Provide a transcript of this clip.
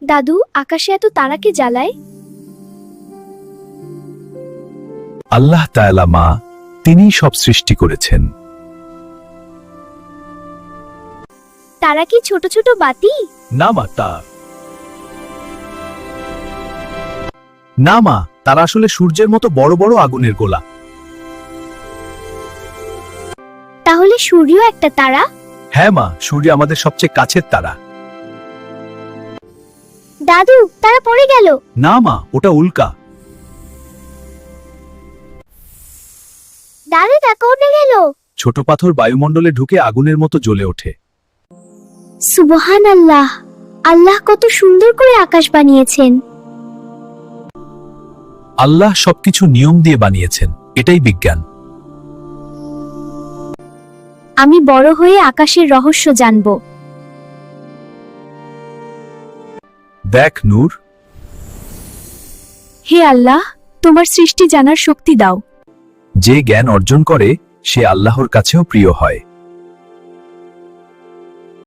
দাদু, আকাশে এত তারা কে জ্বালায়? আল্লাহ তাআলা মা, তিনিই সব সৃষ্টি করেছেন। তারা কি ছোট ছোট বাতি? না মা, তারা আসলে সূর্যের মতো বড় বড় আগুনের গোলা। তাহলে সূর্য একটা তারা? হ্যাঁ মা, সূর্য আমাদের সবচেয়ে কাছের তারা। দাদু, তারা পড়ে গেল। না মা, ওটা উল্কা। দাদু, টাকা উঠে গেল। ছোট পাথর বায়ুমণ্ডলে ঢুকে আগুনের মতো জ্বলে ওঠে। সুবহানাল্লাহ, আল্লাহ কত সুন্দর করে আকাশ বানিয়েছেন। আল্লাহ সবকিছু নিয়ম দিয়ে বানিয়েছেন, এটাই বিজ্ঞান। আমি বড় হয়ে আকাশের রহস্য জানব। দেখ নূর, হে আল্লাহ, তোমার সৃষ্টি জানার শক্তি দাও। যে জ্ঞান অর্জন করে সে আল্লাহর কাছেও প্রিয় হয়।